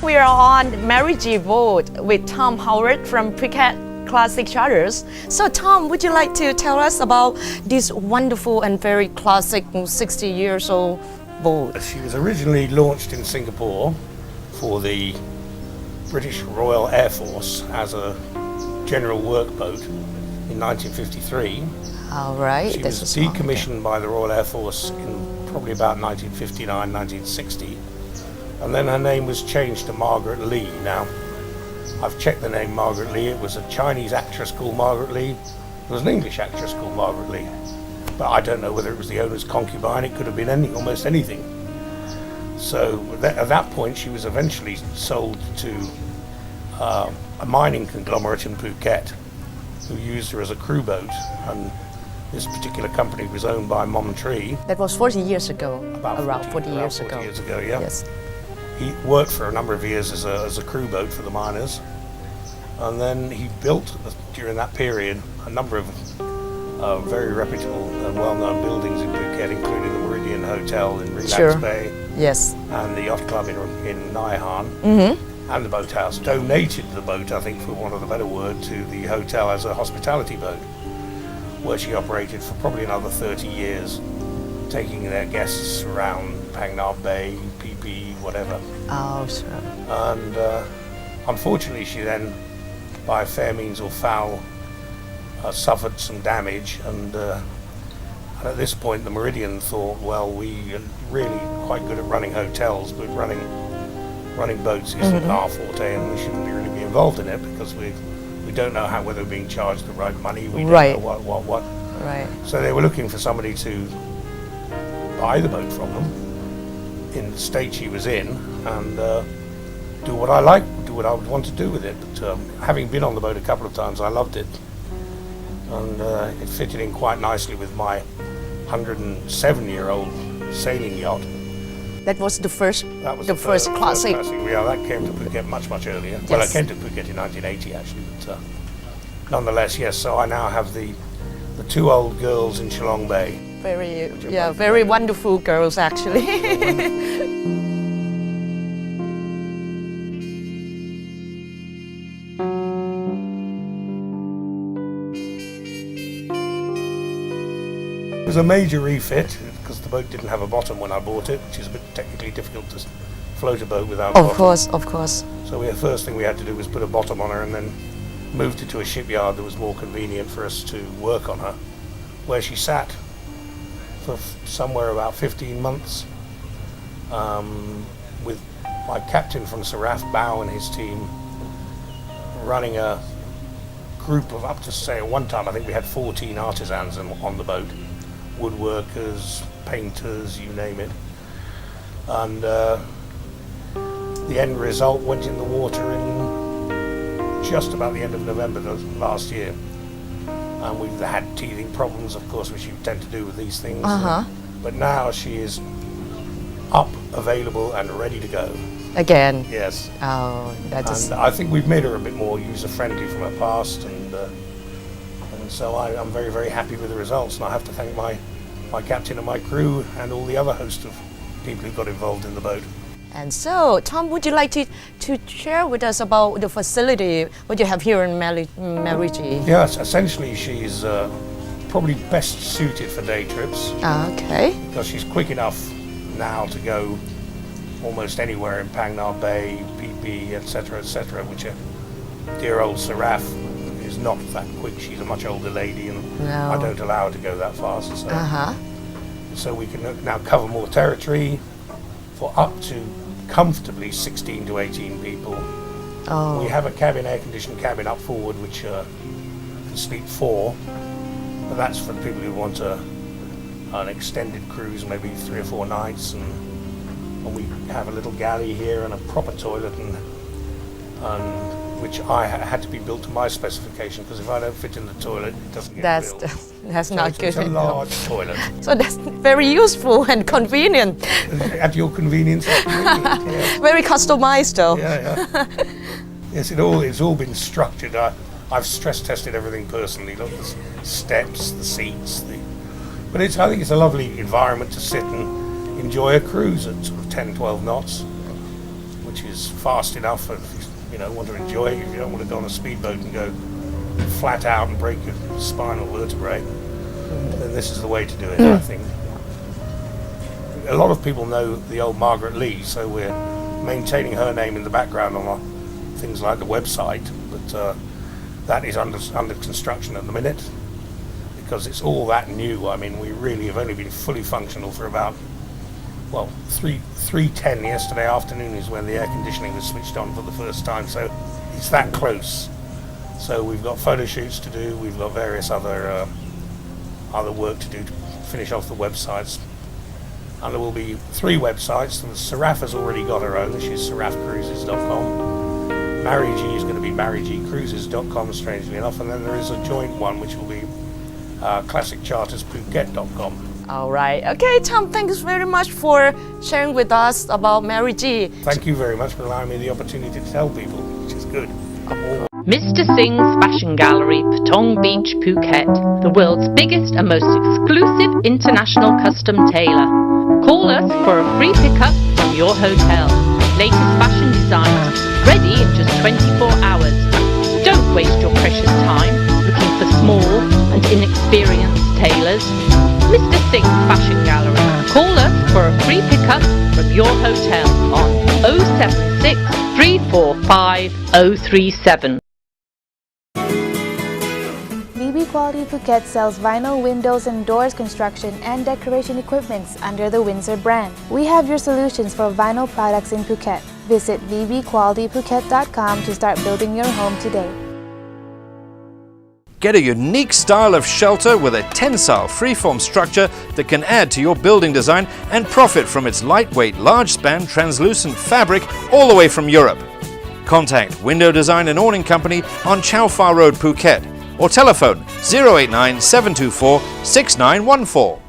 We are on Mariji boat with Tom Howard from Phuket Classic Charters. So Tom, would you like to tell us about this wonderful and very classic 60 years old boat? She was originally launched in Singapore for the British Royal Air Force as a general work boat in 1953. All right. She was decommissioned by the Royal Air Force in probably about 1959, 1960. And then her name was changed to Margaret Lee. Now, I've checked the name Margaret Lee. It was a Chinese actress called Margaret Lee. There was an English actress called Margaret Lee. But I don't know whether it was the owner's concubine. It could have been almost anything. So at that point, she was eventually sold to a mining conglomerate in Phuket who used her as a crew boat. And this particular company was owned by Mom Tree. That was 40 years ago. Around 40 years ago, yeah. Yes. He worked for a number of years as a crew boat for the miners, and then he built, during that period, a number of very reputable and well-known buildings in Phuket, including the Meridian Hotel in Relax Bay, yes, and the Yacht Club in Nai Han, and the boathouse. Donated the boat, I think, for want of a better word, to the hotel as a hospitality boat, where she operated for probably another 30 years, taking their guests around Phang Nga Bay, PP, whatever. Oh, sure. And unfortunately, she then, by fair means or foul, suffered some damage. And at this point, the Meridian thought, well, we are really quite good at running hotels, but running boats isn't our forte, and we shouldn't really be involved in it because we don't know whether we're being charged the right money. We don't know what. Right. So they were looking for somebody to buy the boat from them in the state she was in, and do what I would want to do with it. But having been on the boat a couple of times, I loved it, and it fitted in quite nicely with my 107-year-old sailing yacht. That was the first. That was the first classic. Yeah, that came to Phuket much earlier. Yes. Well, I came to Phuket in 1980 actually, but nonetheless, yes. So I now have the two old girls in Shillong Bay. Very wonderful girls actually. It was a major refit because the boat didn't have a bottom when I bought it, which is a bit technically difficult to float a boat without a bottom. Of course. So the first thing we had to do was put a bottom on her and then moved her to a shipyard that was more convenient for us to work on her, where she sat for somewhere about 15 months with my captain from Saraf Bao and his team running a group of up to, say, at one time I think we had 14 artisans on the boat, woodworkers, painters, you name it. And the end result went in the water in just about the end of November last year. And we've had teething problems, of course, which you tend to do with these things. But now she is up, available, and ready to go. Again? Yes. Oh, that is... And I think we've made her a bit more user-friendly from her past, and so I'm very, very happy with the results. And I have to thank my captain and my crew and all the other host of people who got involved in the boat. And so, Tom, would you like to share with us about the facility, what you have here in Mariji? Yes, essentially she's probably best suited for day trips. Okay. Because she's quick enough now to go almost anywhere in Phang Nga Bay, PP, etc., which dear old Saraf is not that quick. She's a much older lady, and I don't allow her to go that fast. So, so we can now cover more territory for up to comfortably 16 to 18 people. Oh. We have a air-conditioned cabin up forward, which can sleep 4, but that's for people who want an extended cruise, maybe 3 or 4 nights, and we have a little galley here and a proper toilet and which I had to be built to my specification, because if I don't fit in the toilet, it doesn't get That's built. that's not good. It's a large toilet. So that's very useful and convenient. At your convenience. Absolutely, yeah. Very customized though. Yeah. Yes, it's all been structured. I've stress tested everything personally. Look, the steps, the seats, but I think it's a lovely environment to sit and enjoy a cruise at sort of 10, 12 knots, which is fast enough if you want to enjoy it. If you don't want to go on a speedboat and go flat out and break your spinal vertebrae, then this is the way to do it, I think. A lot of people know the old Margaret Lee, so we're maintaining her name in the background on our things like the website, but that is under construction at the minute, because it's all that new. I mean, we really have only been fully functional for about 3:10 yesterday afternoon is when the air conditioning was switched on for the first time, so it's that close. So we've got photo shoots to do, we've got various other work to do to finish off the websites, and there will be 3 websites. Saraf has already got her own, she's sarafcruises.com. Mary G is going to be marygcruises.com, strangely enough, and then there is a joint one which will be classicchartersphuket.com. All right. Okay, Tom, thanks very much for sharing with us about Mary G. Thank you very much for allowing me the opportunity to tell people, which is good. Mr. Singh's Fashion Gallery, Patong Beach, Phuket, the world's biggest and most exclusive international custom tailor. Call us for a free pickup from your hotel. Latest fashion designs, ready in just 24 hours. Don't waste your precious time looking for small and inexperienced tailors. Mr. Singh's Fashion Gallery. Call us for a free pickup from your hotel on 076 345 037. BB Quality Phuket sells vinyl windows and doors construction and decoration equipments under the Windsor brand. We have your solutions for vinyl products in Phuket. Visit bbqualityphuket.com to start building your home today. Get a unique style of shelter with a tensile freeform structure that can add to your building design and profit from its lightweight, large-span, translucent fabric all the way from Europe. Contact Window Design and Awning Company on Chow Phar Road, Phuket, or telephone 089 724 6914.